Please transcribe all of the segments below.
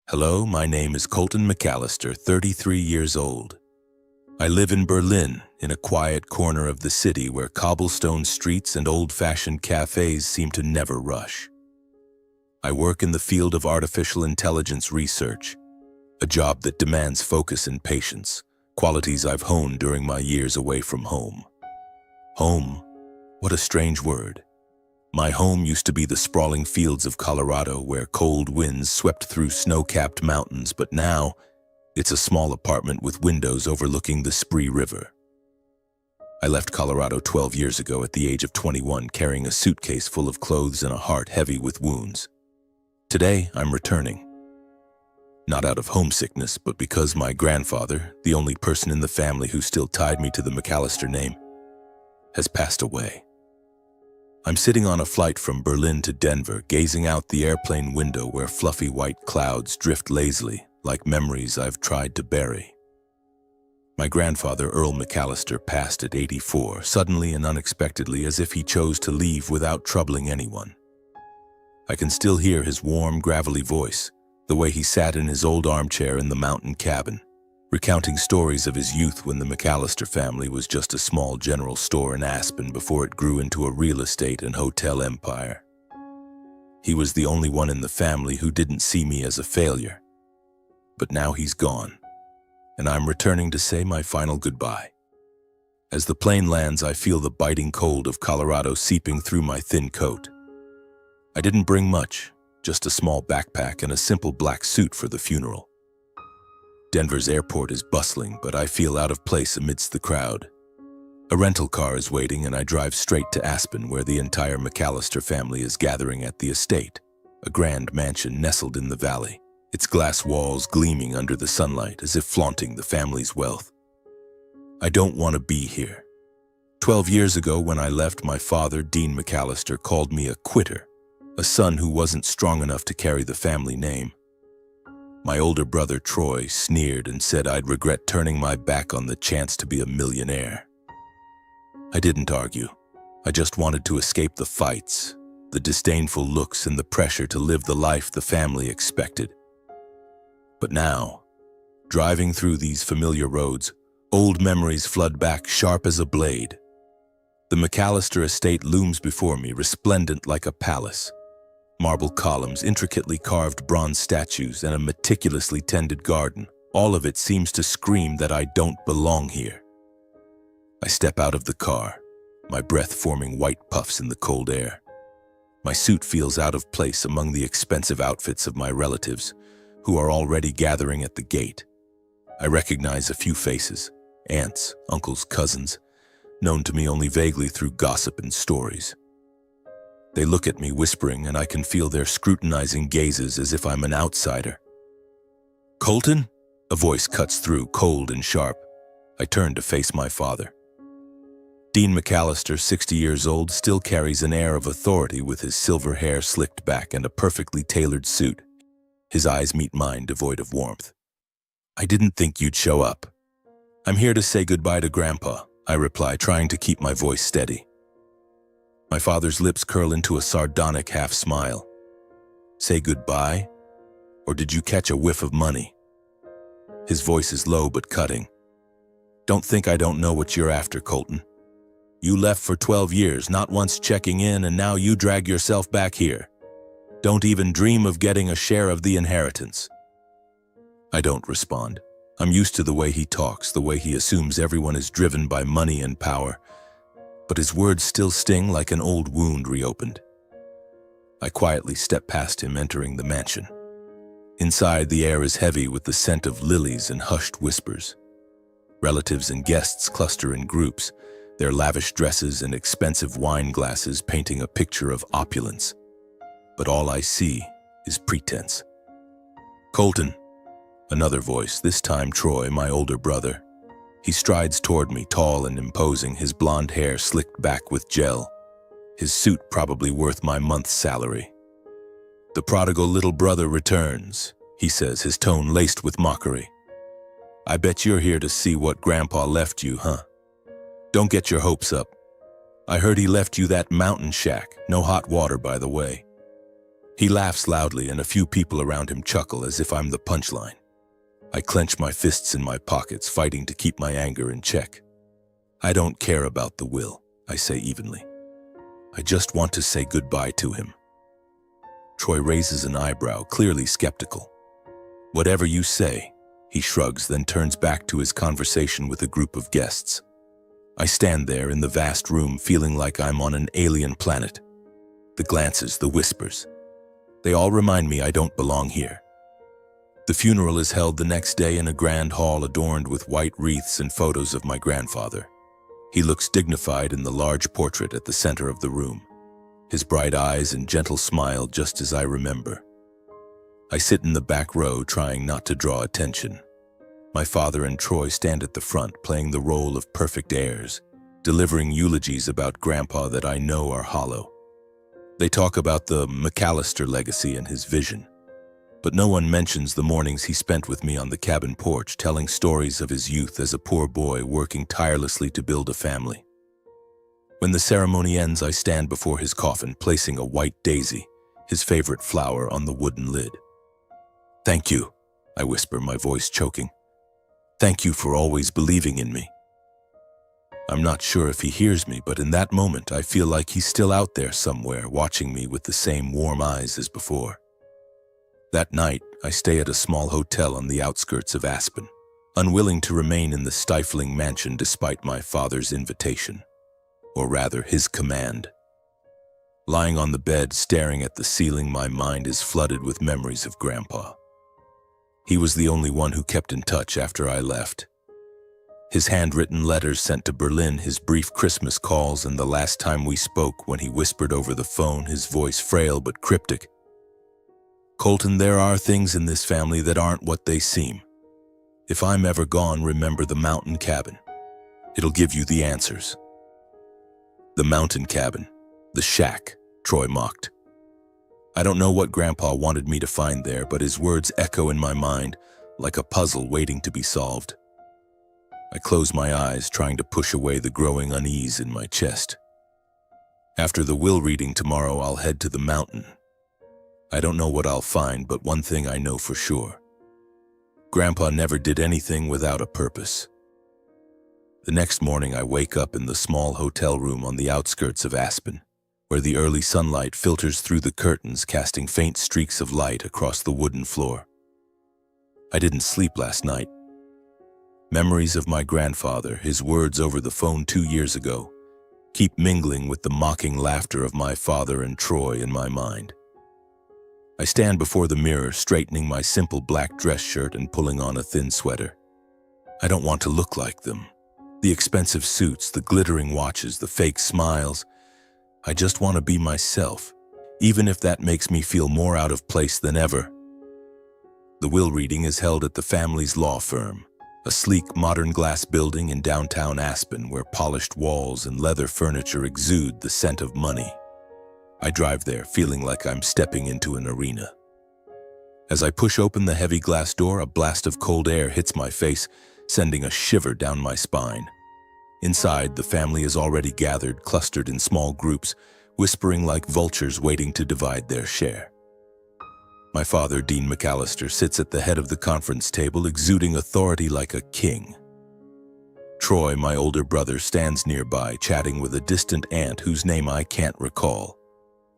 Hello, my name is Colton McAllister, 33 years old. I live in Berlin, in a quiet corner of the city where cobblestone streets and old-fashioned cafes seem to never rush. I work in the field of artificial intelligence research, a job that demands focus and patience, qualities I've honed during my years away from home. Home? What a strange word. My home used to be the sprawling fields of Colorado where cold winds swept through snow-capped mountains, but now it's a small apartment with windows overlooking the Spree River. I left Colorado 12 years ago at the age of 21, carrying a suitcase full of clothes and a heart heavy with wounds. Today, I'm returning. Not out of homesickness, but because my grandfather, the only person in the family who still tied me to the McAllister name, has passed away. I'm sitting on a flight from Berlin to Denver, gazing out the airplane window where fluffy white clouds drift lazily, like memories I've tried to bury. My grandfather, Earl McAllister, passed at 84, suddenly and unexpectedly, as if he chose to leave without troubling anyone. I can still hear his warm, gravelly voice, the way he sat in his old armchair in the mountain cabin, recounting stories of his youth when the McAllister family was just a small general store in Aspen before it grew into a real estate and hotel empire. He was the only one in the family who didn't see me as a failure. But now he's gone, and I'm returning to say my final goodbye. As the plane lands, I feel the biting cold of Colorado seeping through my thin coat. I didn't bring much, just a small backpack and a simple black suit for the funeral. Denver's airport is bustling, but I feel out of place amidst the crowd. A rental car is waiting, and I drive straight to Aspen, where the entire McAllister family is gathering at the estate, a grand mansion nestled in the valley, its glass walls gleaming under the sunlight as if flaunting the family's wealth. I don't want to be here. 12 years ago, when I left, my father, Dean McAllister, called me a quitter, a son who wasn't strong enough to carry the family name. My older brother, Troy, sneered and said I'd regret turning my back on the chance to be a millionaire. I didn't argue. I just wanted to escape the fights, the disdainful looks, and the pressure to live the life the family expected. But now, driving through these familiar roads, old memories flood back sharp as a blade. The McAllister estate looms before me, resplendent like a palace. Marble columns, intricately carved bronze statues, and a meticulously tended garden. All of it seems to scream that I don't belong here. I step out of the car, my breath forming white puffs in the cold air. My suit feels out of place among the expensive outfits of my relatives, who are already gathering at the gate. I recognize a few faces, aunts, uncles, cousins, known to me only vaguely through gossip and stories. They look at me whispering, and I can feel their scrutinizing gazes as if I'm an outsider. "Colton?" A voice cuts through, cold and sharp. I turn to face my father. Dean McAllister, 60 years old, still carries an air of authority with his silver hair slicked back and a perfectly tailored suit. His eyes meet mine, devoid of warmth. "I didn't think you'd show up." "I'm here to say goodbye to Grandpa," I reply, trying to keep my voice steady. My father's lips curl into a sardonic half-smile. "Say goodbye? Or did you catch a whiff of money?" His voice is low but cutting. "Don't think I don't know what you're after, Colton. You left for 12 years, not once checking in, and now you drag yourself back here. Don't even dream of getting a share of the inheritance." I don't respond. I'm used to the way he talks, the way he assumes everyone is driven by money and power. But his words still sting like an old wound reopened. I quietly step past him, entering the mansion. Inside, the air is heavy with the scent of lilies and hushed whispers. Relatives and guests cluster in groups, their lavish dresses and expensive wine glasses painting a picture of opulence. But all I see is pretense. "Colton," another voice, this time Troy, my older brother. He strides toward me, tall and imposing, his blonde hair slicked back with gel. His suit probably worth my month's salary. "The prodigal little brother returns," he says, his tone laced with mockery. "I bet you're here to see what Grandpa left you, huh? Don't get your hopes up. I heard he left you that mountain shack, no hot water, by the way." He laughs loudly and a few people around him chuckle as if I'm the punchline. I clench my fists in my pockets, fighting to keep my anger in check. I don't care about the will, I say evenly. I just want to say goodbye to him. Troy raises an eyebrow, clearly skeptical. Whatever you say, he shrugs, then turns back to his conversation with a group of guests. I stand there in the vast room feeling like I'm on an alien planet. The glances, the whispers. They all remind me I don't belong here. The funeral is held the next day in a grand hall adorned with white wreaths and photos of my grandfather. He looks dignified in the large portrait at the center of the room, his bright eyes and gentle smile just as I remember. I sit in the back row trying not to draw attention. My father and Troy stand at the front playing the role of perfect heirs, delivering eulogies about Grandpa that I know are hollow. They talk about the McAllister legacy and his vision, but no one mentions the mornings he spent with me on the cabin porch telling stories of his youth as a poor boy working tirelessly to build a family. When the ceremony ends, I stand before his coffin, placing a white daisy, his favorite flower, on the wooden lid. "Thank you," I whisper, my voice choking. "Thank you for always believing in me." I'm not sure if he hears me, but in that moment I feel like he's still out there somewhere, watching me with the same warm eyes as before. That night, I stay at a small hotel on the outskirts of Aspen, unwilling to remain in the stifling mansion despite my father's invitation, or rather his command. Lying on the bed, staring at the ceiling, my mind is flooded with memories of Grandpa. He was the only one who kept in touch after I left. His handwritten letters sent to Berlin, his brief Christmas calls, and the last time we spoke when he whispered over the phone, his voice frail but cryptic. "Colton, there are things in this family that aren't what they seem. If I'm ever gone, remember the mountain cabin. It'll give you the answers." The mountain cabin, the shack, Troy mocked. I don't know what Grandpa wanted me to find there, but his words echo in my mind like a puzzle waiting to be solved. I close my eyes, trying to push away the growing unease in my chest. After the will reading tomorrow, I'll head to the mountain. I don't know what I'll find, but one thing I know for sure. Grandpa never did anything without a purpose. The next morning, I wake up in the small hotel room on the outskirts of Aspen, where the early sunlight filters through the curtains, casting faint streaks of light across the wooden floor. I didn't sleep last night. Memories of my grandfather, his words over the phone 2 years ago, keep mingling with the mocking laughter of my father and Troy in my mind. I stand before the mirror, straightening my simple black dress shirt and pulling on a thin sweater. I don't want to look like them. The expensive suits, the glittering watches, the fake smiles. I just want to be myself, even if that makes me feel more out of place than ever. The will reading is held at the family's law firm, a sleek modern glass building in downtown Aspen where polished walls and leather furniture exude the scent of money. I drive there feeling like I'm stepping into an arena. As I push open the heavy glass door, a blast of cold air hits my face, sending a shiver down my spine. Inside, the family is already gathered, clustered in small groups, whispering like vultures waiting to divide their share. My father, Dean McAllister, sits at the head of the conference table, exuding authority like a king. Troy, my older brother, stands nearby, chatting with a distant aunt whose name I can't recall,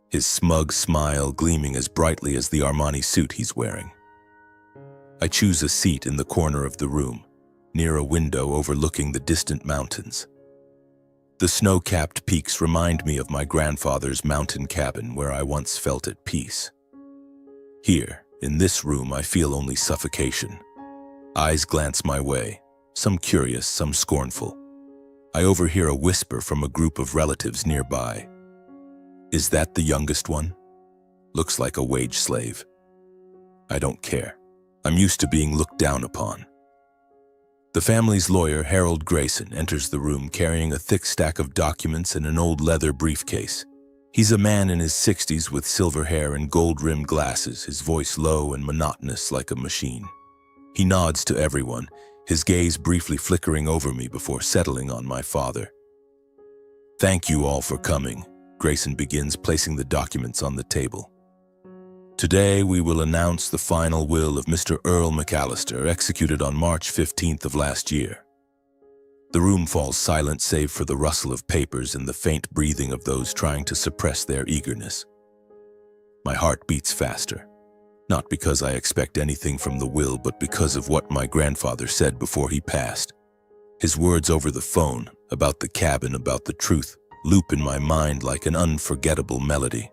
his smug smile gleaming as brightly as the Armani suit he's wearing. I choose a seat in the corner of the room, near a window overlooking the distant mountains. The snow-capped peaks remind me of my grandfather's mountain cabin where I once felt at peace. Here, in this room, I feel only suffocation. Eyes glance my way, some curious, some scornful. I overhear a whisper from a group of relatives nearby. "Is that the youngest one? Looks like a wage slave." I don't care. I'm used to being looked down upon. The family's lawyer, Harold Grayson, enters the room carrying a thick stack of documents and an old leather briefcase. He's a man in his 60s with silver hair and gold-rimmed glasses, his voice low and monotonous like a machine. He nods to everyone, his gaze briefly flickering over me before settling on my father. "Thank you all for coming," Grayson begins, placing the documents on the table. Today we will announce the final will of Mr. Earl McAllister, executed on March 15th of last year. The room falls silent save for the rustle of papers and the faint breathing of those trying to suppress their eagerness. My heart beats faster, not because I expect anything from the will, but because of what my grandfather said before he passed. His words over the phone, about the cabin, about the truth, loop in my mind like an unforgettable melody.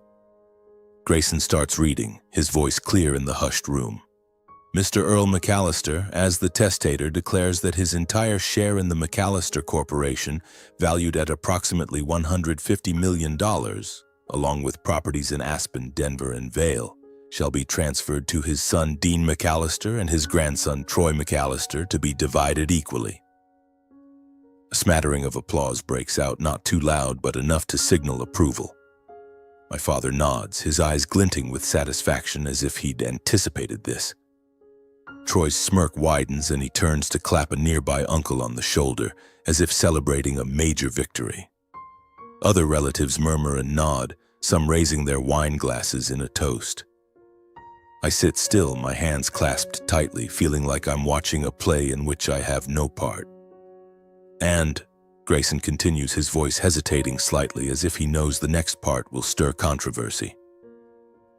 Grayson starts reading, his voice clear in the hushed room. Mr. Earl McAllister, as the testator, declares that his entire share in the McAllister Corporation, valued at approximately $150 million, along with properties in Aspen, Denver, and Unveil, shall be transferred to his son Dean McAllister and his grandson Troy McAllister to be divided equally. A smattering of applause breaks out, not too loud but enough to signal approval. My father nods, his eyes glinting with satisfaction as if he'd anticipated this. Troy's smirk widens and he turns to clap a nearby uncle on the shoulder, as if celebrating a major victory. Other relatives murmur and nod, some raising their wine glasses in a toast. I sit still, my hands clasped tightly, feeling like I'm watching a play in which I have no part. And, Grayson continues, his voice hesitating slightly as if he knows the next part will stir controversy.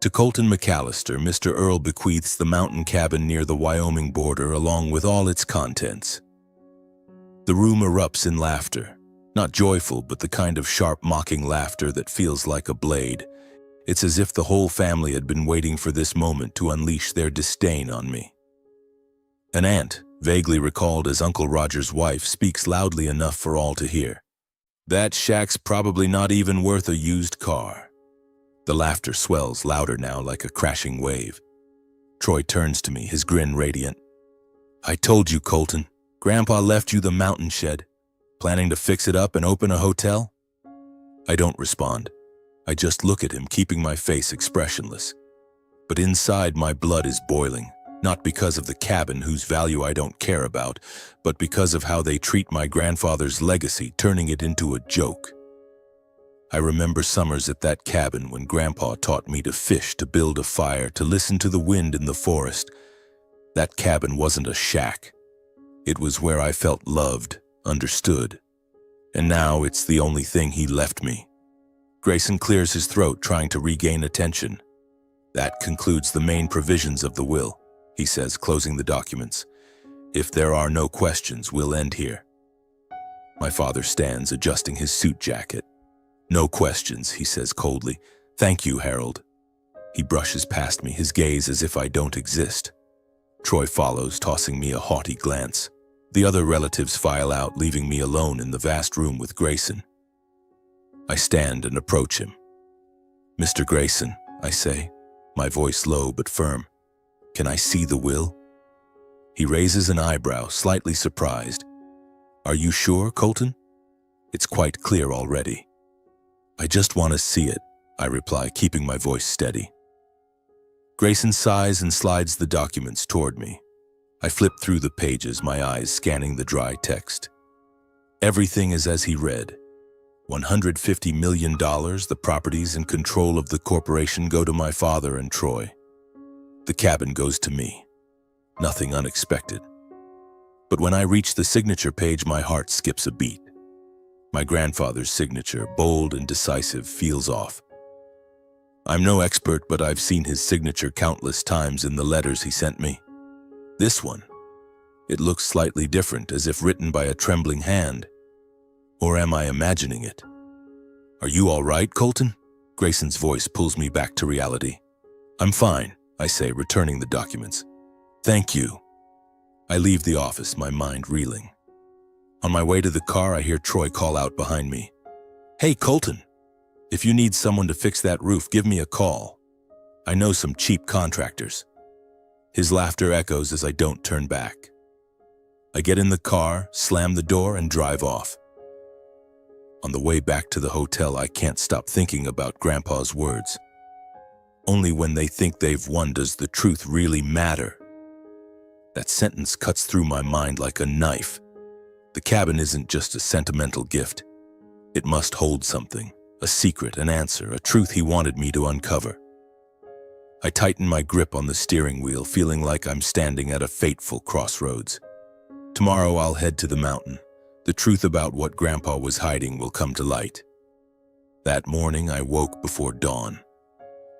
To Colton McAllister, Mr. Earl bequeaths the mountain cabin near the Wyoming border along with all its contents. The room erupts in laughter, not joyful but the kind of sharp mocking laughter that feels like a blade. It's as if the whole family had been waiting for this moment to unleash their disdain on me. An aunt, vaguely recalled as Uncle Roger's wife, speaks loudly enough for all to hear. "That shack's probably not even worth a used car." The laughter swells louder now, like a crashing wave. Troy turns to me, his grin radiant. "I told you, Colton. Grandpa left you the mountain shed. Planning to fix it up and open a hotel?" I don't respond. I just look at him, keeping my face expressionless. But inside, my blood is boiling, not because of the cabin, whose value I don't care about, but because of how they treat my grandfather's legacy, turning it into a joke. I remember summers at that cabin when Grandpa taught me to fish, to build a fire, to listen to the wind in the forest. That cabin wasn't a shack. It was where I felt loved, understood. And now it's the only thing he left me. Grayson clears his throat, trying to regain attention. "That concludes the main provisions of the will," he says, closing the documents. "If there are no questions, we'll end here." My father stands, adjusting his suit jacket. "No questions," he says coldly. "Thank you, Harold." He brushes past me, his gaze as if I don't exist. Troy follows, tossing me a haughty glance. The other relatives file out, leaving me alone in the vast room with Grayson. I stand and approach him. "Mr. Grayson," I say, my voice low but firm, "can I see the will?" He raises an eyebrow, slightly surprised. "Are you sure, Colton? It's quite clear already." "I just want to see it," I reply, keeping my voice steady. Grayson sighs and slides the documents toward me. I flip through the pages, my eyes scanning the dry text. Everything is as he read. $150 million, the properties and control of the corporation go to my father and Troy. The cabin goes to me. Nothing unexpected. But when I reach the signature page, my heart skips a beat. My grandfather's signature, bold and decisive, feels off. I'm no expert, but I've seen his signature countless times in the letters he sent me. This one, it looks slightly different, as if written by a trembling hand. Or am I imagining it? "Are you all right, Colton?" Grayson's voice pulls me back to reality. "I'm fine," I say, returning the documents. "Thank you." I leave the office, my mind reeling. On my way to the car, I hear Troy call out behind me. "Hey, Colton, if you need someone to fix that roof, give me a call. I know some cheap contractors." His laughter echoes as I don't turn back. I get in the car, slam the door, and drive off. On the way back to the hotel, I can't stop thinking about Grandpa's words. Only when they think they've won does the truth really matter. That sentence cuts through my mind like a knife. The cabin isn't just a sentimental gift. It must hold something, a secret, an answer, a truth he wanted me to uncover. I tighten my grip on the steering wheel, feeling like I'm standing at a fateful crossroads. Tomorrow I'll head to the mountain. The truth about what Grandpa was hiding will come to light. That morning I woke before dawn.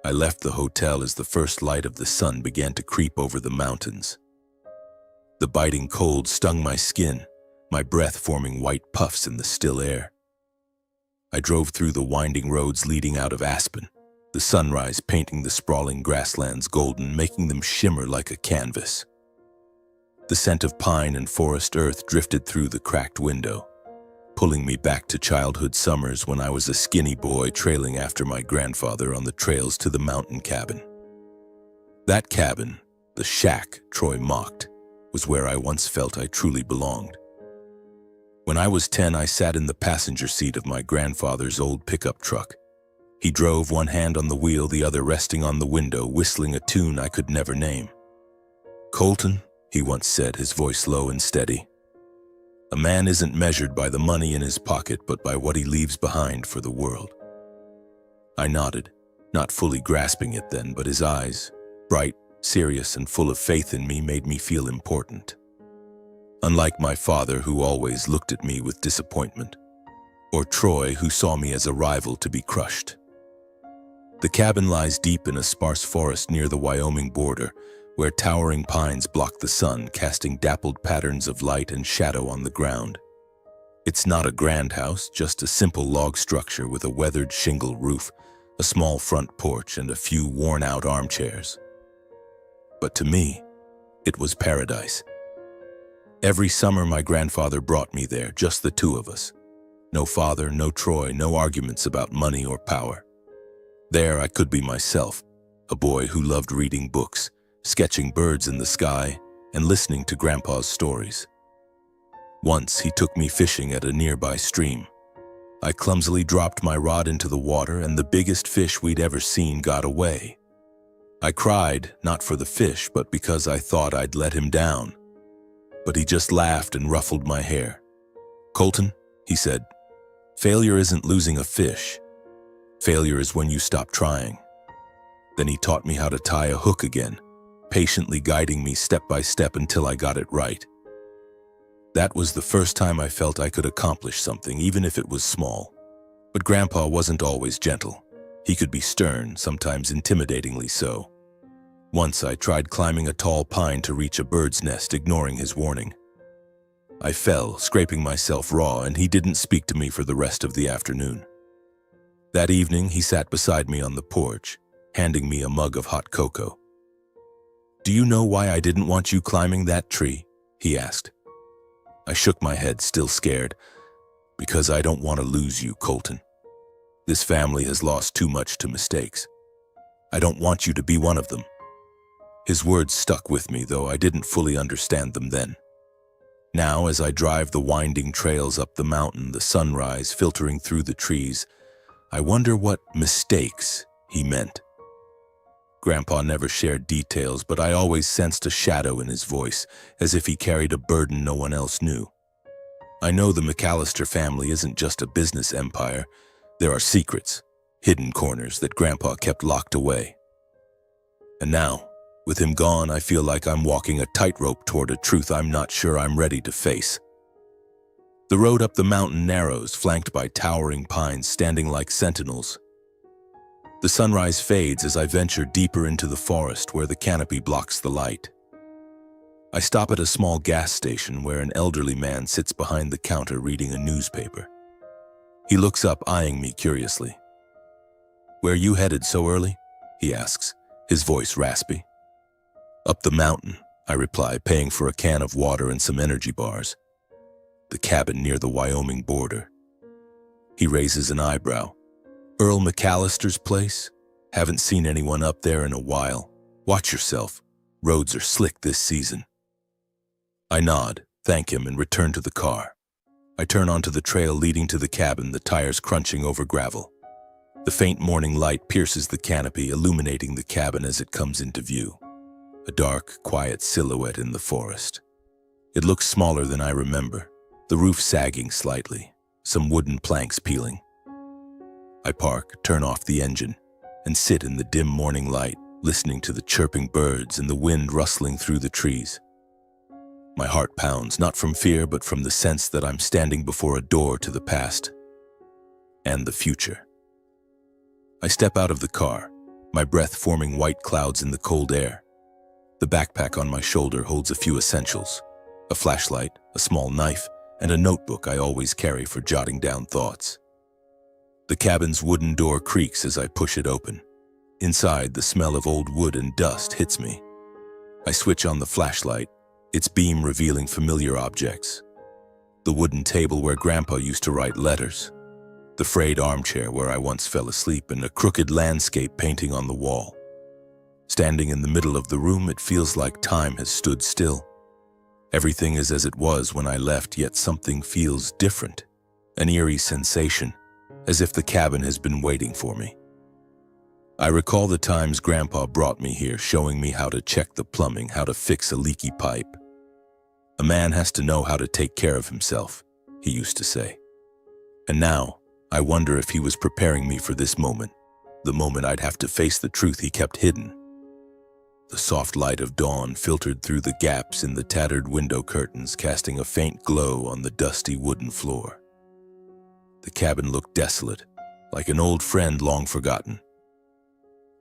I left the hotel as the first light of the sun began to creep over the mountains. The biting cold stung my skin, my breath forming white puffs in the still air. I drove through the winding roads leading out of Aspen, the sunrise painting the sprawling grasslands golden, making them shimmer like a canvas. The scent of pine and forest earth drifted through the cracked window, pulling me back to childhood summers when I was a skinny boy trailing after my grandfather on the trails to the mountain cabin. That cabin, the shack Troy mocked, was where I once felt I truly belonged. When I was 10, I sat in the passenger seat of my grandfather's old pickup truck. He drove, one hand on the wheel, the other resting on the window, whistling a tune I could never name. "Colton," he once said, his voice low and steady, "a man isn't measured by the money in his pocket, but by what he leaves behind for the world." I nodded, not fully grasping it then, but his eyes, bright, serious, and full of faith in me, made me feel important. Unlike my father, who always looked at me with disappointment, or Troy, who saw me as a rival to be crushed. The cabin lies deep in a sparse forest near the Wyoming border, where towering pines block the sun, casting dappled patterns of light and shadow on the ground. It's not a grand house, just a simple log structure with a weathered shingle roof, a small front porch, and a few worn-out armchairs. But to me, it was paradise. Every summer my grandfather brought me there, just the two of us. No father, no Troy, no arguments about money or power. There I could be myself, a boy who loved reading books, sketching birds in the sky, and listening to Grandpa's stories. Once he took me fishing at a nearby stream. I clumsily dropped my rod into the water, and the biggest fish we'd ever seen got away. I cried, not for the fish, but because I thought I'd let him down. But he just laughed and ruffled my hair. "Colton," he said, "failure isn't losing a fish. Failure is when you stop trying." Then he taught me how to tie a hook again, patiently guiding me step by step until I got it right. That was the first time I felt I could accomplish something, even if it was small. But Grandpa wasn't always gentle. He could be stern, sometimes intimidatingly so. Once I tried climbing a tall pine to reach a bird's nest, ignoring his warning. I fell, scraping myself raw, and he didn't speak to me for the rest of the afternoon. That evening, he sat beside me on the porch, handing me a mug of hot cocoa. "Do you know why I didn't want you climbing that tree?" he asked. I shook my head, still scared. "Because I don't want to lose you, Colton. This family has lost too much to mistakes. I don't want you to be one of them." His words stuck with me, though I didn't fully understand them then. Now, as I drive the winding trails up the mountain, the sunrise filtering through the trees, I wonder what mistakes he meant. Grandpa never shared details, but I always sensed a shadow in his voice, as if he carried a burden no one else knew. I know the McAllister family isn't just a business empire. There are secrets, hidden corners that Grandpa kept locked away. And now, with him gone, I feel like I'm walking a tightrope toward a truth I'm not sure I'm ready to face. The road up the mountain narrows, flanked by towering pines standing like sentinels. The sunrise fades as I venture deeper into the forest where the canopy blocks the light. I stop at a small gas station where an elderly man sits behind the counter reading a newspaper. He looks up, eyeing me curiously. "Where are you headed so early?" he asks, his voice raspy. "Up the mountain," I reply, paying for a can of water and some energy bars. "The cabin near the Wyoming border." He raises an eyebrow. "Earl McAllister's place? Haven't seen anyone up there in a while. Watch yourself. Roads are slick this season." I nod, thank him, and return to the car. I turn onto the trail leading to the cabin, the tires crunching over gravel. The faint morning light pierces the canopy, illuminating the cabin as it comes into view. A dark, quiet silhouette in the forest. It looks smaller than I remember, the roof sagging slightly, some wooden planks peeling. I park, turn off the engine, and sit in the dim morning light, listening to the chirping birds and the wind rustling through the trees. My heart pounds, not from fear, but from the sense that I'm standing before a door to the past and the future. I step out of the car, my breath forming white clouds in the cold air. The backpack on my shoulder holds a few essentials: a flashlight, a small knife, and a notebook I always carry for jotting down thoughts. The cabin's wooden door creaks as I push it open. Inside, the smell of old wood and dust hits me. I switch on the flashlight, its beam revealing familiar objects. The wooden table where Grandpa used to write letters, the frayed armchair where I once fell asleep, and a crooked landscape painting on the wall. Standing in the middle of the room, it feels like time has stood still. Everything is as it was when I left, yet something feels different. An eerie sensation, as if the cabin has been waiting for me. I recall the times Grandpa brought me here, showing me how to check the plumbing, how to fix a leaky pipe. A man has to know how to take care of himself, he used to say. And now, I wonder if he was preparing me for this moment, the moment I'd have to face the truth he kept hidden. The soft light of dawn filtered through the gaps in the tattered window curtains, casting a faint glow on the dusty wooden floor. The cabin looked desolate, like an old friend long forgotten.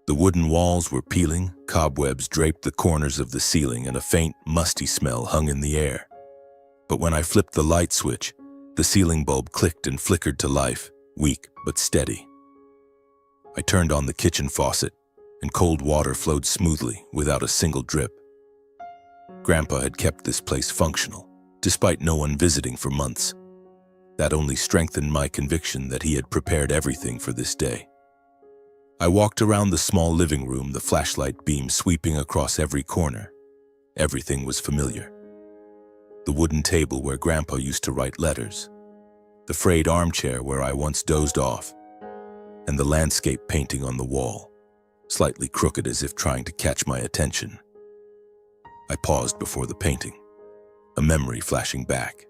The wooden walls were peeling, cobwebs draped the corners of the ceiling, and a faint, musty smell hung in the air. But when I flipped the light switch, the ceiling bulb clicked and flickered to life, weak but steady. I turned on the kitchen faucet, and cold water flowed smoothly without a single drip. Grandpa had kept this place functional, despite no one visiting for months. That only strengthened my conviction that he had prepared everything for this day. I walked around the small living room, the flashlight beam sweeping across every corner. Everything was familiar. The wooden table where Grandpa used to write letters, the frayed armchair where I once dozed off, and the landscape painting on the wall, slightly crooked as if trying to catch my attention. I paused before the painting, a memory flashing back.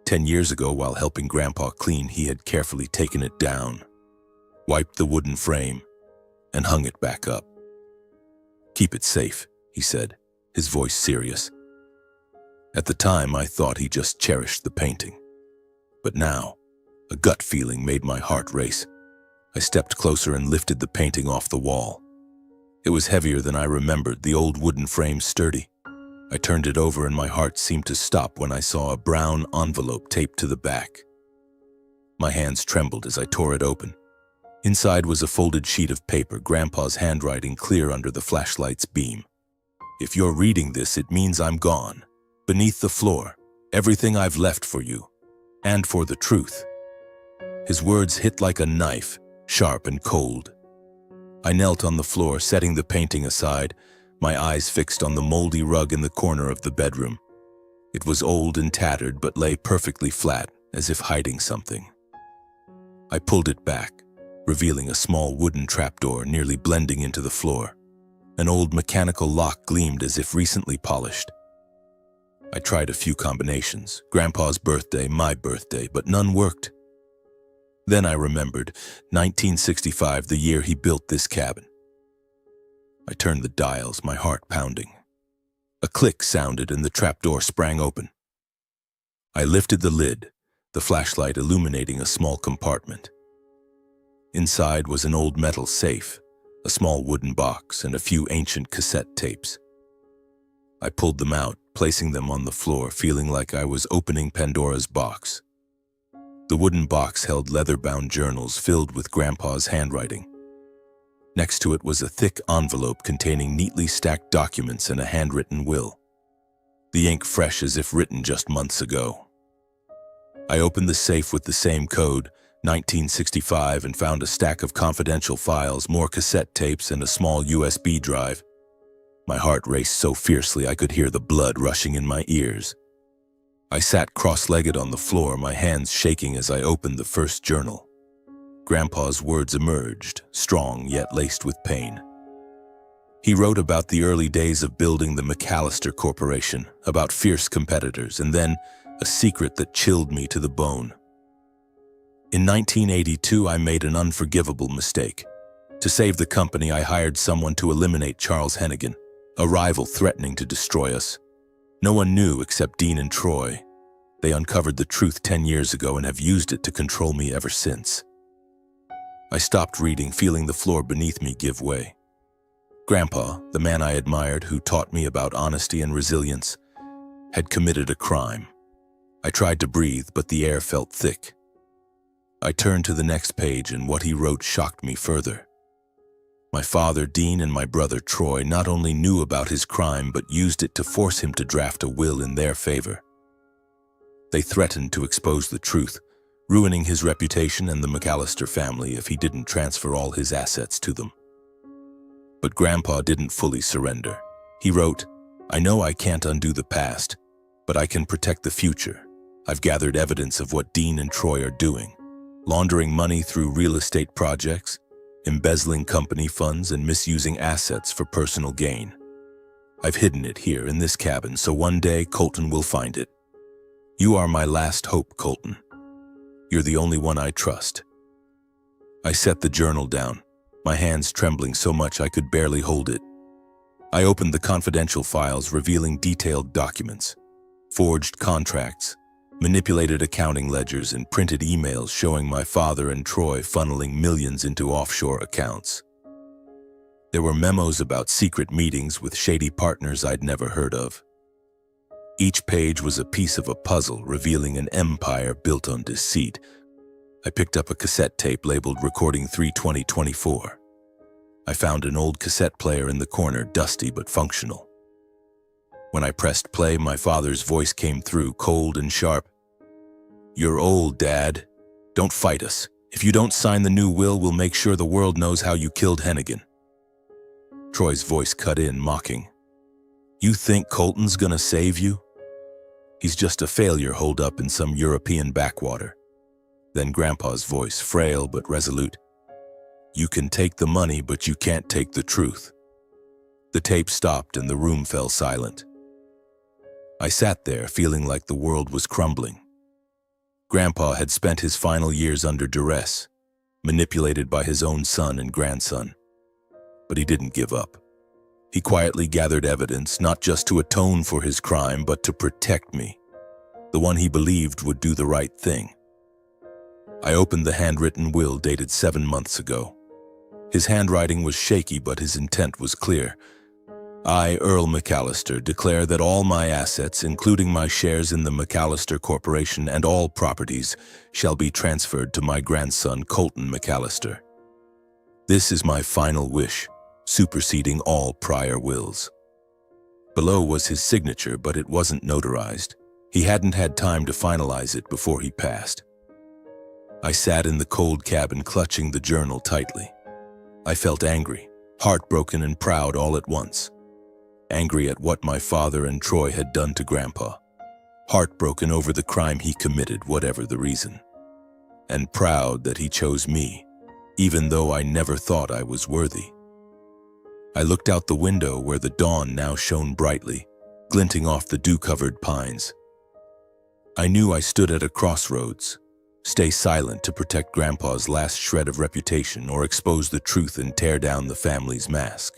10 years ago, while helping Grandpa clean, he had carefully taken it down, wiped the wooden frame, and hung it back up. "Keep it safe," he said, his voice serious. At the time, I thought he just cherished the painting. But now, a gut feeling made my heart race. I stepped closer and lifted the painting off the wall. It was heavier than I remembered, the old wooden frame sturdy. I turned it over and my heart seemed to stop when I saw a brown envelope taped to the back. My hands trembled as I tore it open. Inside was a folded sheet of paper, Grandpa's handwriting clear under the flashlight's beam. "If you're reading this, it means I'm gone. Beneath the floor, everything I've left for you, and for the truth." His words hit like a knife, sharp and cold. I knelt on the floor, setting the painting aside, my eyes fixed on the moldy rug in the corner of the bedroom. It was old and tattered, but lay perfectly flat, as if hiding something. I pulled it back, revealing a small wooden trapdoor nearly blending into the floor. An old mechanical lock gleamed as if recently polished. I tried a few combinations, Grandpa's birthday, my birthday, but none worked. Then I remembered 1965, the year he built this cabin. I turned the dials, my heart pounding. A click sounded and the trapdoor sprang open. I lifted the lid, the flashlight illuminating a small compartment. Inside was an old metal safe, a small wooden box, and a few ancient cassette tapes. I pulled them out, placing them on the floor, feeling like I was opening Pandora's box. The wooden box held leather-bound journals filled with Grandpa's handwriting. Next to it was a thick envelope containing neatly stacked documents and a handwritten will, the ink fresh as if written just months ago. I opened the safe with the same code, 1965, and found a stack of confidential files, more cassette tapes, and a small USB drive. My heart raced so fiercely I could hear the blood rushing in my ears. I sat cross-legged on the floor, my hands shaking as I opened the first journal. Grandpa's words emerged, strong yet laced with pain. He wrote about the early days of building the McAllister Corporation, about fierce competitors, and then a secret that chilled me to the bone. In 1982, I made an unforgivable mistake. To save the company, I hired someone to eliminate Charles Hennigan, a rival threatening to destroy us. No one knew except Dean and Troy. They uncovered the truth 10 years ago and have used it to control me ever since. I stopped reading, feeling the floor beneath me give way. Grandpa, the man I admired who taught me about honesty and resilience, had committed a crime. I tried to breathe, but the air felt thick. I turned to the next page, and what he wrote shocked me further. My father, Dean, and my brother, Troy, not only knew about his crime, but used it to force him to draft a will in their favor. They threatened to expose the truth, ruining his reputation and the McAllister family if he didn't transfer all his assets to them. But Grandpa didn't fully surrender. He wrote, "I know I can't undo the past, but I can protect the future. I've gathered evidence of what Dean and Troy are doing, laundering money through real estate projects, embezzling company funds, and misusing assets for personal gain. I've hidden it here in this cabin, so one day Colton will find it. You are my last hope, Colton. You're the only one I trust." I set the journal down, my hands trembling so much I could barely hold it. I opened the confidential files revealing detailed documents, forged contracts, manipulated accounting ledgers, and printed emails showing my father and Troy funneling millions into offshore accounts. There were memos about secret meetings with shady partners I'd never heard of. Each page was a piece of a puzzle revealing an empire built on deceit. I picked up a cassette tape labeled Recording 3/2024. I found an old cassette player in the corner, dusty but functional. When I pressed play, my father's voice came through, cold and sharp. "You're old, Dad. Don't fight us. If you don't sign the new will, we'll make sure the world knows how you killed Hennigan." Troy's voice cut in, mocking. "You think Colton's gonna save you? He's just a failure holed up in some European backwater." Then Grandpa's voice, frail but resolute. "You can take the money, but you can't take the truth." The tape stopped and the room fell silent. I sat there, feeling like the world was crumbling. Grandpa had spent his final years under duress, manipulated by his own son and grandson. But he didn't give up. He quietly gathered evidence, not just to atone for his crime, but to protect me, the one he believed would do the right thing. I opened the handwritten will dated 7 months ago. His handwriting was shaky, but his intent was clear. "I, Earl McAllister, declare that all my assets, including my shares in the McAllister Corporation and all properties, shall be transferred to my grandson, Colton McAllister. This is my final wish, superseding all prior wills." Below was his signature, but it wasn't notarized. He hadn't had time to finalize it before he passed. I sat in the cold cabin, clutching the journal tightly. I felt angry, heartbroken and proud all at once. Angry at what my father and Troy had done to Grandpa. Heartbroken over the crime he committed, whatever the reason. And proud that he chose me, even though I never thought I was worthy. I looked out the window where the dawn now shone brightly, glinting off the dew-covered pines. I knew I stood at a crossroads. Stay silent to protect Grandpa's last shred of reputation, or expose the truth and tear down the family's mask.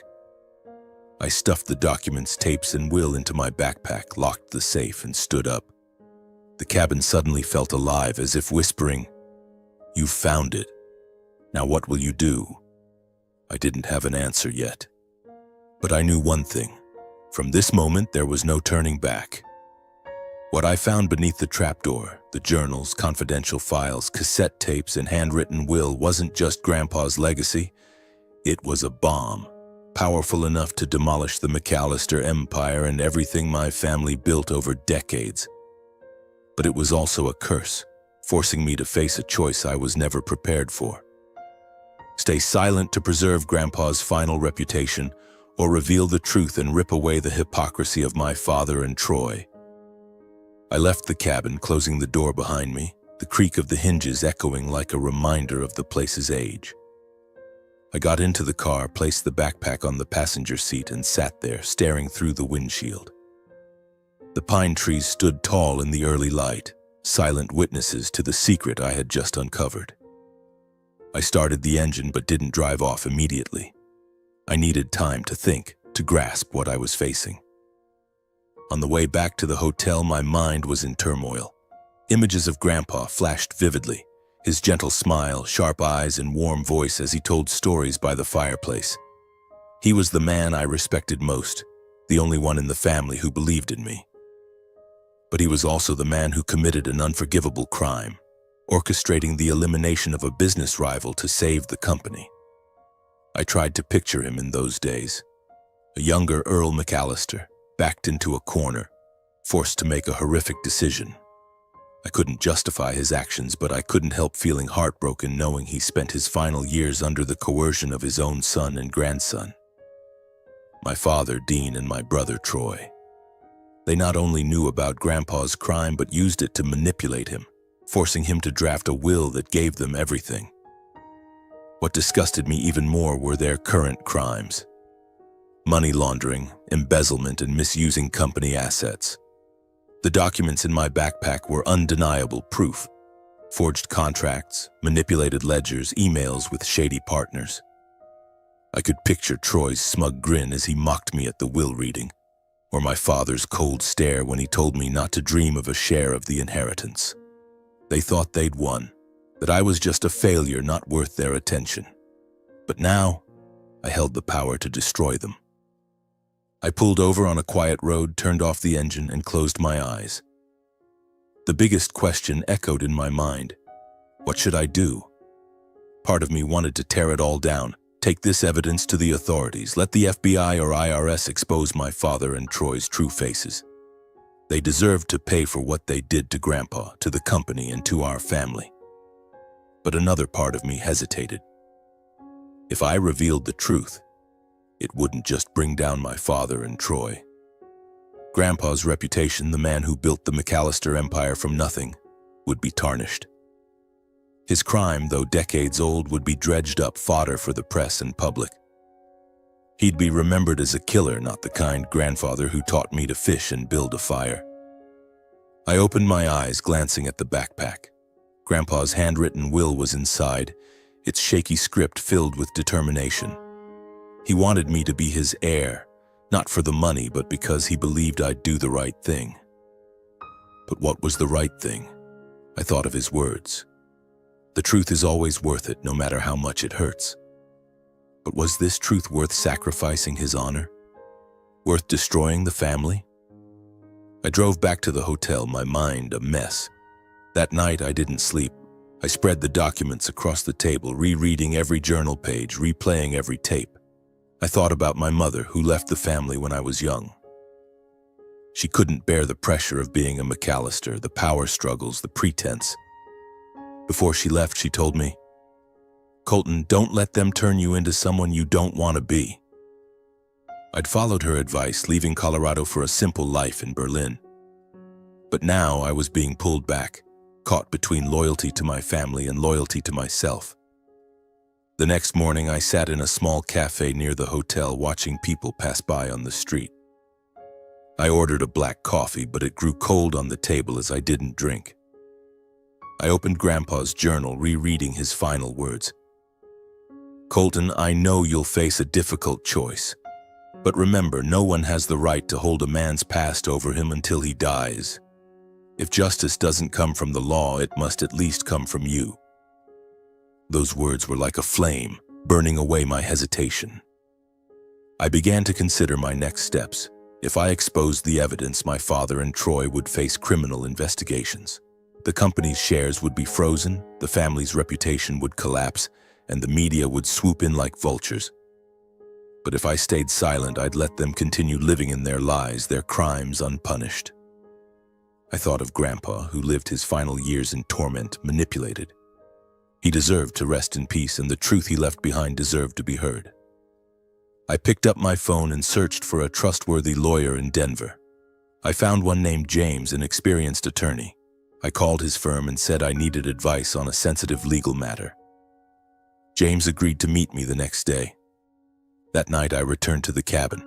I stuffed the documents, tapes, and will into my backpack, locked the safe, and stood up. The cabin suddenly felt alive, as if whispering, "You've found it. Now what will you do?" I didn't have an answer yet. But I knew one thing. From this moment, there was no turning back. What I found beneath the trapdoor, the journals, confidential files, cassette tapes, and handwritten will, wasn't just Grandpa's legacy. It was a bomb, powerful enough to demolish the McAllister empire and everything my family built over decades. But it was also a curse, forcing me to face a choice I was never prepared for. Stay silent to preserve Grandpa's final reputation, or reveal the truth and rip away the hypocrisy of my father and Troy. I left the cabin, closing the door behind me, the creak of the hinges echoing like a reminder of the place's age. I got into the car, placed the backpack on the passenger seat, and sat there, staring through the windshield. The pine trees stood tall in the early light, silent witnesses to the secret I had just uncovered. I started the engine but didn't drive off immediately. I needed time to think, to grasp what I was facing. On the way back to the hotel, my mind was in turmoil. Images of Grandpa flashed vividly, his gentle smile, sharp eyes, and warm voice as he told stories by the fireplace. He was the man I respected most, the only one in the family who believed in me. But he was also the man who committed an unforgivable crime, orchestrating the elimination of a business rival to save the company. I tried to picture him in those days, a younger Earl McAllister, backed into a corner, forced to make a horrific decision. I couldn't justify his actions, but I couldn't help feeling heartbroken knowing he spent his final years under the coercion of his own son and grandson. My father, Dean, and my brother, Troy. They not only knew about Grandpa's crime, but used it to manipulate him, forcing him to draft a will that gave them everything. What disgusted me even more were their current crimes: money laundering, embezzlement, and misusing company assets. The documents in my backpack were undeniable proof: forged contracts, manipulated ledgers, emails with shady partners. I could picture Troy's smug grin as he mocked me at the will reading, or my father's cold stare when he told me not to dream of a share of the inheritance. They thought they'd won, that I was just a failure not worth their attention. But now, I held the power to destroy them. I pulled over on a quiet road, turned off the engine, and closed my eyes. The biggest question echoed in my mind: what should I do? Part of me wanted to tear it all down, take this evidence to the authorities, let the FBI or IRS expose my father and Troy's true faces. They deserved to pay for what they did to Grandpa, to the company, and to our family. But another part of me hesitated. If I revealed the truth, it wouldn't just bring down my father and Troy. Grandpa's reputation, the man who built the McAllister empire from nothing, would be tarnished. His crime, though decades old, would be dredged up fodder for the press and public. He'd be remembered as a killer, not the kind grandfather who taught me to fish and build a fire. I opened my eyes, glancing at the backpack. Grandpa's handwritten will was inside, its shaky script filled with determination. He wanted me to be his heir, not for the money, but because he believed I'd do the right thing. But what was the right thing? I thought of his words. The truth is always worth it, no matter how much it hurts. But was this truth worth sacrificing his honor? Worth destroying the family? I drove back to the hotel, my mind a mess. That night I didn't sleep. I spread the documents across the table, rereading every journal page, replaying every tape. I thought about my mother, who left the family when I was young. She couldn't bear the pressure of being a McAllister, the power struggles, the pretense. Before she left, she told me, "Colton, don't let them turn you into someone you don't want to be." I'd followed her advice, leaving Colorado for a simple life in Berlin. But now I was being pulled back, caught between loyalty to my family and loyalty to myself. The next morning, I sat in a small cafe near the hotel, watching people pass by on the street. I ordered a black coffee, but it grew cold on the table as I didn't drink. I opened Grandpa's journal, rereading his final words. "Colton, I know you'll face a difficult choice. But remember, no one has the right to hold a man's past over him until he dies. If justice doesn't come from the law, it must at least come from you." Those words were like a flame, burning away my hesitation. I began to consider my next steps. If I exposed the evidence, my father and Troy would face criminal investigations. The company's shares would be frozen, the family's reputation would collapse, and the media would swoop in like vultures. But if I stayed silent, I'd let them continue living in their lies, their crimes unpunished. I thought of Grandpa, who lived his final years in torment, manipulated. He deserved to rest in peace, and the truth he left behind deserved to be heard. I picked up my phone and searched for a trustworthy lawyer in Denver. I found one named James, an experienced attorney. I called his firm and said I needed advice on a sensitive legal matter. James agreed to meet me the next day. That night I returned to the cabin.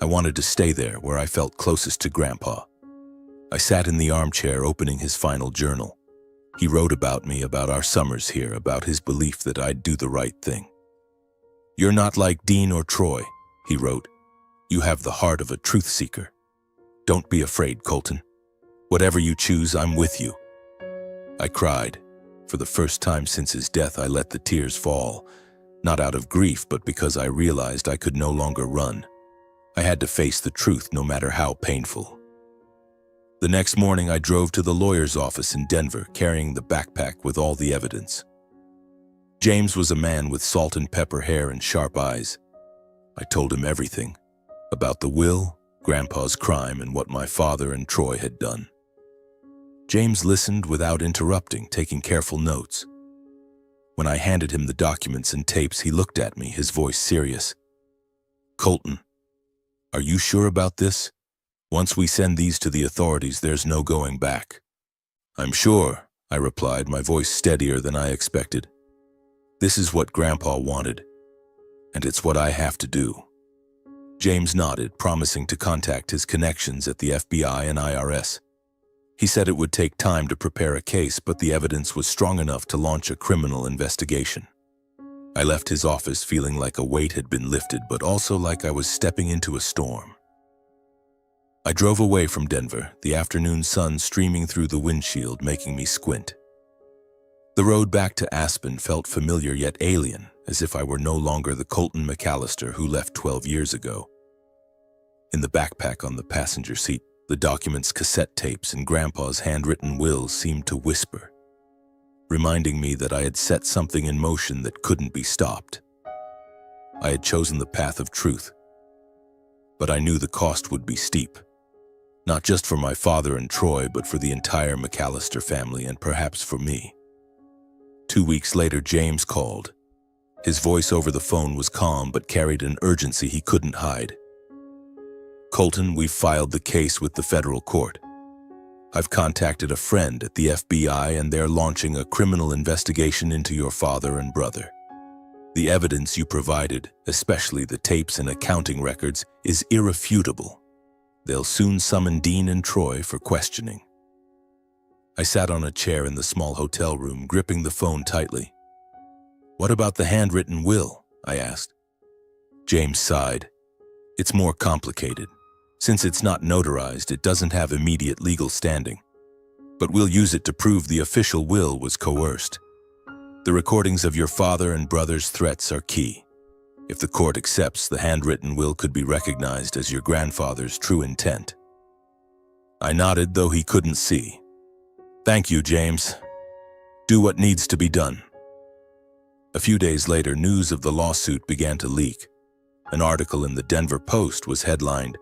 I wanted to stay there, where I felt closest to Grandpa. I sat in the armchair, opening his final journal. He wrote about me, about our summers here, about his belief that I'd do the right thing. "You're not like Dean or Troy," he wrote. "You have the heart of a truth seeker. Don't be afraid, Colton. Whatever you choose, I'm with you." I cried. For the first time since his death, I let the tears fall, not out of grief, but because I realized I could no longer run. I had to face the truth, no matter how painful. The next morning, I drove to the lawyer's office in Denver, carrying the backpack with all the evidence. James was a man with salt and pepper hair and sharp eyes. I told him everything about the will, Grandpa's crime, and what my father and Troy had done. James listened without interrupting, taking careful notes. When I handed him the documents and tapes, he looked at me, his voice serious. "Colton, are you sure about this? Once we send these to the authorities, there's no going back." "I'm sure," I replied, my voice steadier than I expected. "This is what Grandpa wanted, and it's what I have to do." James nodded, promising to contact his connections at the FBI and IRS. He said it would take time to prepare a case, but the evidence was strong enough to launch a criminal investigation. I left his office feeling like a weight had been lifted, but also like I was stepping into a storm. I drove away from Denver, the afternoon sun streaming through the windshield, making me squint. The road back to Aspen felt familiar yet alien, as if I were no longer the Colton McAllister who left 12 years ago. In the backpack on the passenger seat, the documents, cassette tapes, and Grandpa's handwritten will seemed to whisper, reminding me that I had set something in motion that couldn't be stopped. I had chosen the path of truth, but I knew the cost would be steep. Not just for my father and Troy, but for the entire McAllister family, and perhaps for me. 2 weeks later, James called. His voice over the phone was calm, but carried an urgency he couldn't hide. "Colton, we've filed the case with the federal court. I've contacted a friend at the FBI, and they're launching a criminal investigation into your father and brother. The evidence you provided, especially the tapes and accounting records, is irrefutable. They'll soon summon Dean and Troy for questioning." I sat on a chair in the small hotel room, gripping the phone tightly. "What about the handwritten will?" I asked. James sighed. "It's more complicated. Since it's not notarized, it doesn't have immediate legal standing. But we'll use it to prove the official will was coerced. The recordings of your father and brother's threats are key. If the court accepts, the handwritten will could be recognized as your grandfather's true intent." I nodded, though he couldn't see. "Thank you, James. Do what needs to be done." A few days later, news of the lawsuit began to leak. An article in the Denver Post was headlined,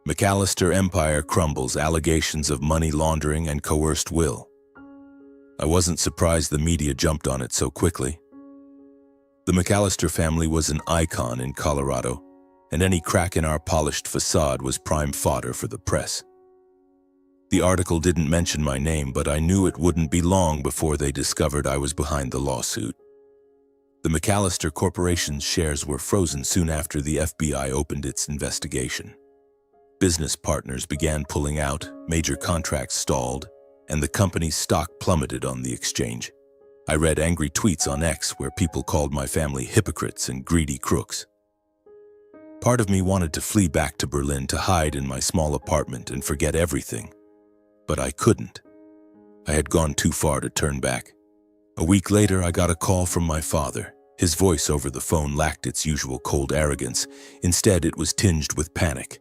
"McAllister Empire Crumbles, Allegations of Money Laundering and Coerced Will." I wasn't surprised the media jumped on it so quickly. The McAllister family was an icon in Colorado, and any crack in our polished facade was prime fodder for the press. The article didn't mention my name, but I knew it wouldn't be long before they discovered I was behind the lawsuit. The McAllister Corporation's shares were frozen soon after the FBI opened its investigation. Business partners began pulling out, major contracts stalled, and the company's stock plummeted on the exchange. I read angry tweets on X where people called my family hypocrites and greedy crooks. Part of me wanted to flee back to Berlin to hide in my small apartment and forget everything, but I couldn't. I had gone too far to turn back. A week later, I got a call from my father. His voice over the phone lacked its usual cold arrogance. Instead, it was tinged with panic.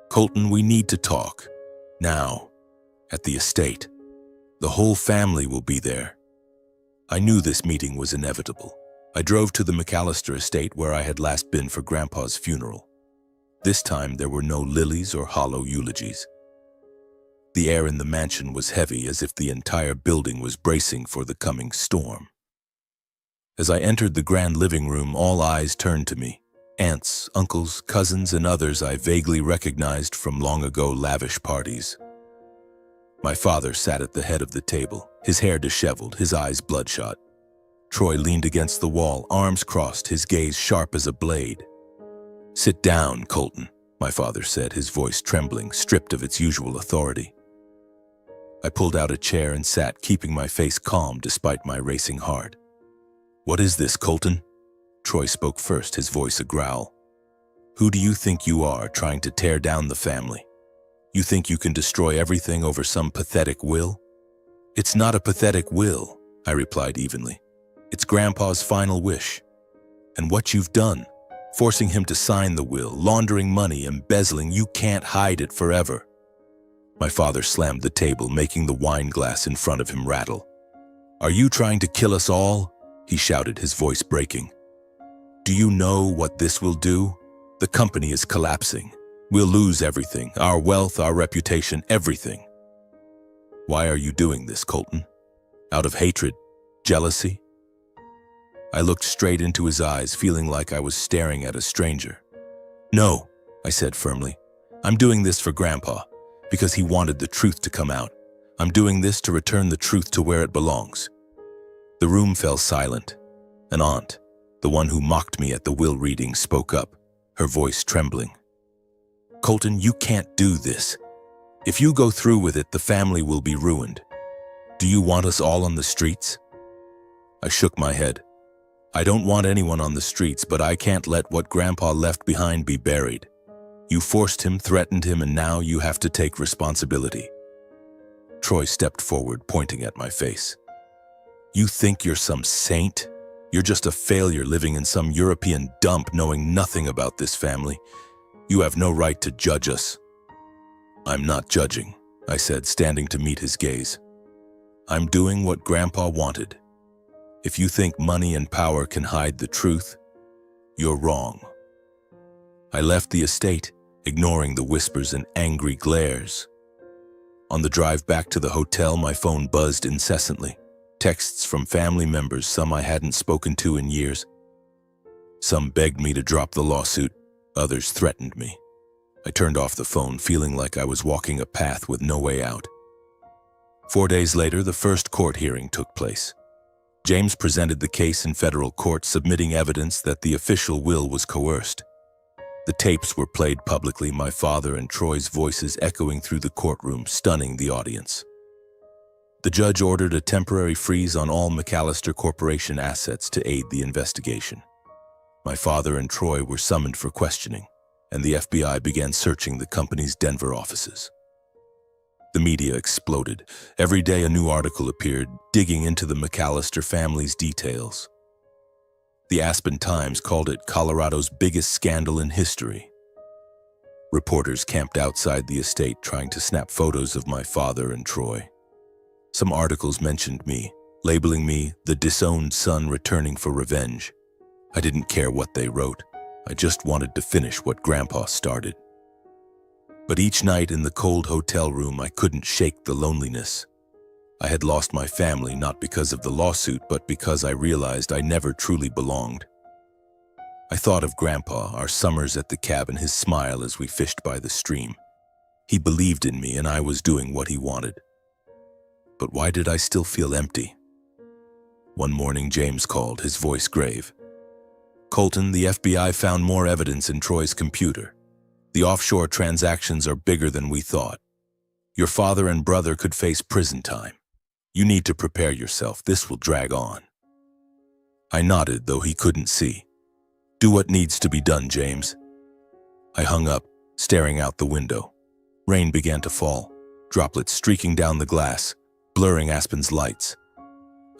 "Colton, we need to talk. Now. At the estate. The whole family will be there." I knew this meeting was inevitable. I drove to the McAllister estate where I had last been for Grandpa's funeral. This time, there were no lilies or hollow eulogies. The air in the mansion was heavy, as if the entire building was bracing for the coming storm. As I entered the grand living room, all eyes turned to me. Aunts, uncles, cousins, and others I vaguely recognized from long-ago lavish parties. My father sat at the head of the table, his hair disheveled, his eyes bloodshot. Troy leaned against the wall, arms crossed, his gaze sharp as a blade. "Sit down, Colton," my father said, his voice trembling, stripped of its usual authority. I pulled out a chair and sat, keeping my face calm despite my racing heart. "What is this, Colton?" Troy spoke first, his voice a growl. "Who do you think you are, trying to tear down the family? You think you can destroy everything over some pathetic will?" "It's not a pathetic will," I replied evenly. "It's Grandpa's final wish. And what you've done, forcing him to sign the will, laundering money, embezzling, you can't hide it forever." My father slammed the table, making the wine glass in front of him rattle. "Are you trying to kill us all?" he shouted, his voice breaking. "Do you know what this will do? The company is collapsing. We'll lose everything, our wealth, our reputation, everything." "Why are you doing this, Colton? Out of hatred? Jealousy?" I looked straight into his eyes, feeling like I was staring at a stranger. "No," I said firmly. "I'm doing this for Grandpa, because he wanted the truth to come out. I'm doing this to return the truth to where it belongs." The room fell silent. An aunt, the one who mocked me at the will reading, spoke up, her voice trembling. "Colton, you can't do this. If you go through with it, the family will be ruined. Do you want us all on the streets?" I shook my head. "I don't want anyone on the streets, but I can't let what Grandpa left behind be buried. You forced him, threatened him, and now you have to take responsibility." Troy stepped forward, pointing at my face. "You think you're some saint? You're just a failure living in some European dump knowing nothing about this family. You have no right to judge us." "I'm not judging," I said, standing to meet his gaze. "I'm doing what Grandpa wanted. If you think money and power can hide the truth, you're wrong." I left the estate, ignoring the whispers and angry glares. On the drive back to the hotel, my phone buzzed incessantly. Texts from family members, some I hadn't spoken to in years. Some begged me to drop the lawsuit, others threatened me. I turned off the phone, feeling like I was walking a path with no way out. 4 days later, the first court hearing took place. James presented the case in federal court, submitting evidence that the official will was coerced. The tapes were played publicly, my father and Troy's voices echoing through the courtroom, stunning the audience. The judge ordered a temporary freeze on all McAllister Corporation assets to aid the investigation. My father and Troy were summoned for questioning, and the FBI began searching the company's Denver offices. The media exploded. Every day a new article appeared, digging into the McAllister family's details. The Aspen Times called it Colorado's biggest scandal in history. Reporters camped outside the estate trying to snap photos of my father and Troy. Some articles mentioned me, labeling me the disowned son returning for revenge. I didn't care what they wrote. I just wanted to finish what Grandpa started. But each night in the cold hotel room, I couldn't shake the loneliness. I had lost my family not because of the lawsuit, but because I realized I never truly belonged. I thought of Grandpa, our summers at the cabin, his smile as we fished by the stream. He believed in me and I was doing what he wanted. But why did I still feel empty? One morning, James called, his voice grave. "Colton, the FBI found more evidence in Troy's computer. The offshore transactions are bigger than we thought. Your father and brother could face prison time. You need to prepare yourself. This will drag on." I nodded, though he couldn't see. "Do what needs to be done, James." I hung up, staring out the window. Rain began to fall, droplets streaking down the glass, blurring Aspen's lights.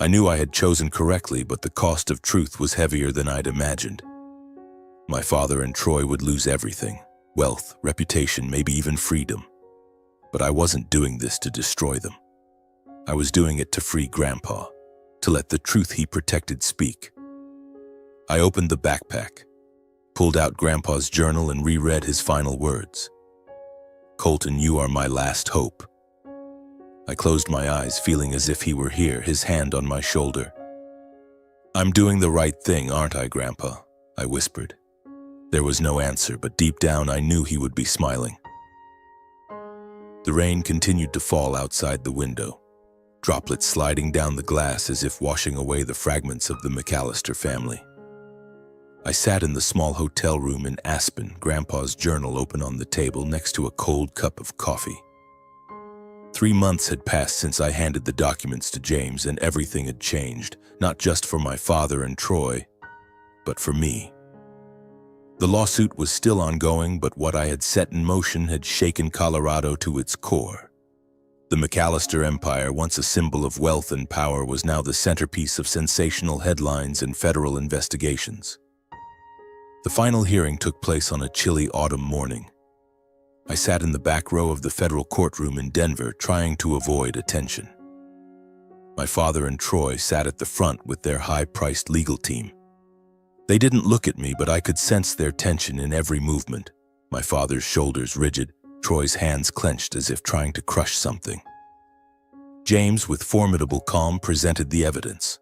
I knew I had chosen correctly, but the cost of truth was heavier than I'd imagined. My father and Troy would lose everything: wealth, reputation, maybe even freedom. But I wasn't doing this to destroy them. I was doing it to free Grandpa, to let the truth he protected speak. I opened the backpack, pulled out Grandpa's journal and reread his final words. "Colton, you are my last hope." I closed my eyes, feeling as if he were here, his hand on my shoulder. "I'm doing the right thing, aren't I, Grandpa?" I whispered. There was no answer, but deep down I knew he would be smiling. The rain continued to fall outside the window, droplets sliding down the glass as if washing away the fragments of the McAllister family. I sat in the small hotel room in Aspen, Grandpa's journal open on the table next to a cold cup of coffee. 3 months had passed since I handed the documents to James, and everything had changed, not just for my father and Troy, but for me. The lawsuit was still ongoing, but what I had set in motion had shaken Colorado to its core. The McAllister empire, once a symbol of wealth and power, was now the centerpiece of sensational headlines and federal investigations. The final hearing took place on a chilly autumn morning. I sat in the back row of the federal courtroom in Denver, trying to avoid attention. My father and Troy sat at the front with their high-priced legal team. They didn't look at me, but I could sense their tension in every movement. My father's shoulders rigid, Troy's hands clenched as if trying to crush something. James, with formidable calm, presented the evidence.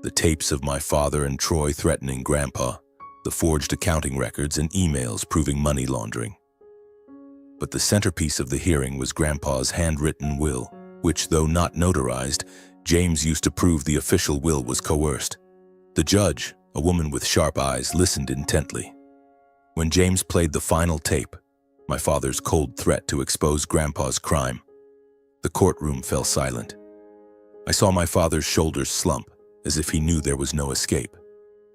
The tapes of my father and Troy threatening Grandpa, the forged accounting records and emails proving money laundering. But the centerpiece of the hearing was Grandpa's handwritten will, which, though not notarized, James used to prove the official will was coerced. The judge, a woman with sharp eyes, listened intently. When James played the final tape, my father's cold threat to expose Grandpa's crime, the courtroom fell silent. I saw my father's shoulders slump, as if he knew there was no escape.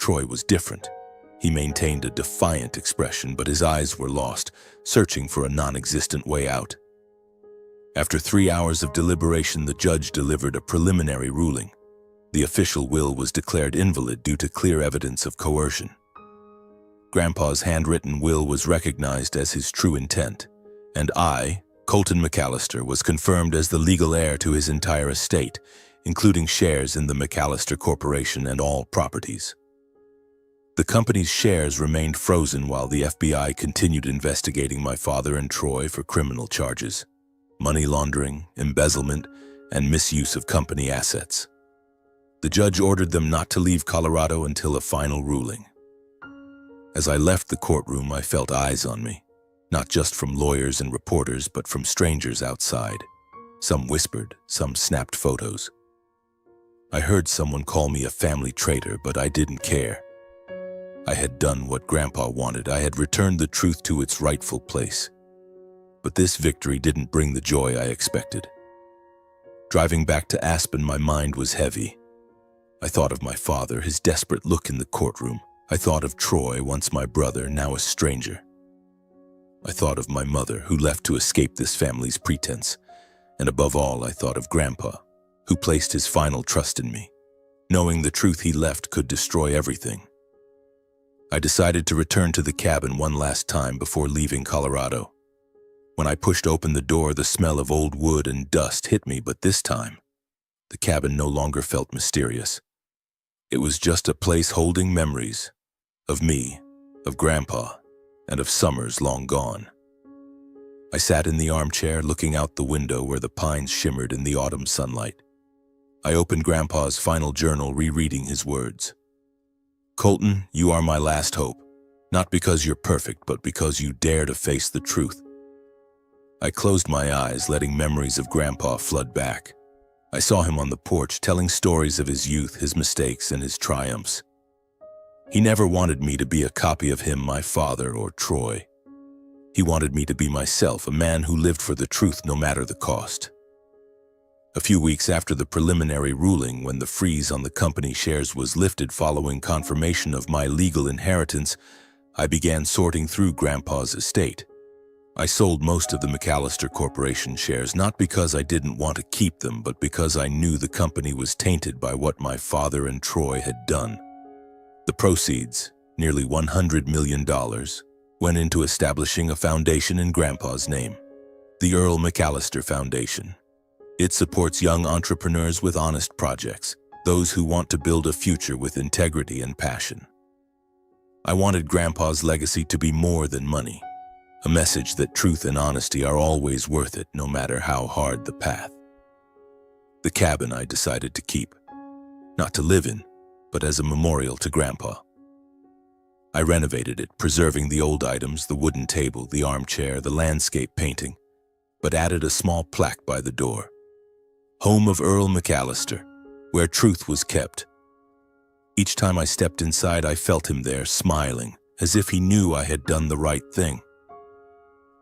Troy was different. He maintained a defiant expression, but his eyes were lost, searching for a non-existent way out. After 3 hours of deliberation, the judge delivered a preliminary ruling. The official will was declared invalid due to clear evidence of coercion. Grandpa's handwritten will was recognized as his true intent, and I, Colton McAllister, was confirmed as the legal heir to his entire estate, including shares in the McAllister Corporation and all properties. The company's shares remained frozen while the FBI continued investigating my father and Troy for criminal charges, money laundering, embezzlement, and misuse of company assets. The judge ordered them not to leave Colorado until a final ruling. As I left the courtroom, I felt eyes on me, not just from lawyers and reporters, but from strangers outside. Some whispered, some snapped photos. I heard someone call me a family traitor, but I didn't care. I had done what Grandpa wanted. I had returned the truth to its rightful place. But this victory didn't bring the joy I expected. Driving back to Aspen, my mind was heavy. I thought of my father, his desperate look in the courtroom. I thought of Troy, once my brother, now a stranger. I thought of my mother, who left to escape this family's pretense. And above all, I thought of Grandpa, who placed his final trust in me, knowing the truth he left could destroy everything. I decided to return to the cabin one last time before leaving Colorado. When I pushed open the door, the smell of old wood and dust hit me, but this time, the cabin no longer felt mysterious. It was just a place holding memories of me, of Grandpa, and of summers long gone. I sat in the armchair, looking out the window where the pines shimmered in the autumn sunlight. I opened Grandpa's final journal, rereading his words. Colton, you are my last hope, not because you're perfect, but because you dare to face the truth. I closed my eyes, letting memories of Grandpa flood back. I saw him on the porch, telling stories of his youth, his mistakes, and his triumphs. He never wanted me to be a copy of him, my father, or Troy. He wanted me to be myself, a man who lived for the truth no matter the cost. A few weeks after the preliminary ruling, when the freeze on the company shares was lifted following confirmation of my legal inheritance, I began sorting through Grandpa's estate. I sold most of the McAllister Corporation shares, not because I didn't want to keep them, but because I knew the company was tainted by what my father and Troy had done. The proceeds, nearly $100 million, went into establishing a foundation in Grandpa's name, the Earl McAllister Foundation. It supports young entrepreneurs with honest projects, those who want to build a future with integrity and passion. I wanted Grandpa's legacy to be more than money, a message that truth and honesty are always worth it, no matter how hard the path. The cabin I decided to keep, not to live in, but as a memorial to Grandpa. I renovated it, preserving the old items, the wooden table, the armchair, the landscape painting, but added a small plaque by the door. Home of Earl McAllister, where truth was kept. Each time I stepped inside, I felt him there, smiling, as if he knew I had done the right thing.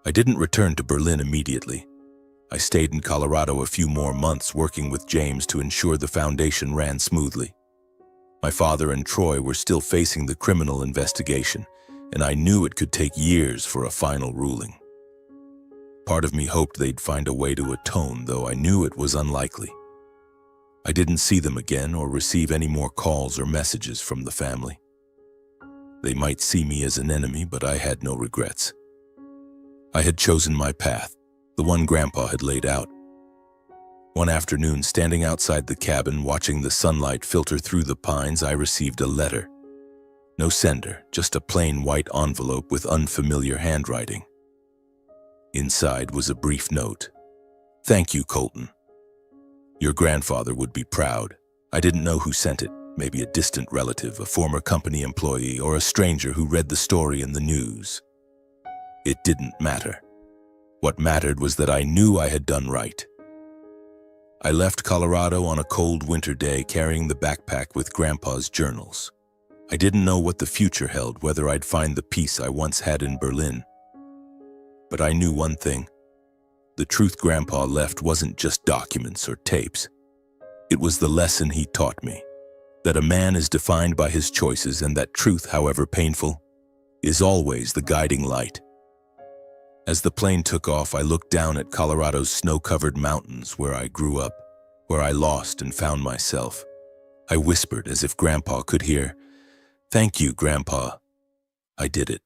I didn't return to Berlin immediately. I stayed in Colorado a few more months working with James to ensure the foundation ran smoothly. My father and Troy were still facing the criminal investigation, and I knew it could take years for a final ruling. Part of me hoped they'd find a way to atone, though I knew it was unlikely. I didn't see them again or receive any more calls or messages from the family. They might see me as an enemy, but I had no regrets. I had chosen my path, the one Grandpa had laid out. One afternoon, standing outside the cabin, watching the sunlight filter through the pines, I received a letter. No sender, just a plain white envelope with unfamiliar handwriting. Inside was a brief note. "Thank you, Colton. Your grandfather would be proud." I didn't know who sent it, maybe a distant relative, a former company employee, or a stranger who read the story in the news. It didn't matter. What mattered was that I knew I had done right. I left Colorado on a cold winter day carrying the backpack with Grandpa's journals. I didn't know what the future held, whether I'd find the peace I once had in Berlin. But I knew one thing. The truth Grandpa left wasn't just documents or tapes. It was the lesson he taught me, that a man is defined by his choices and that truth, however painful, is always the guiding light. As the plane took off, I looked down at Colorado's snow-covered mountains where I grew up, where I lost and found myself. I whispered as if Grandpa could hear, "Thank you, Grandpa. I did it."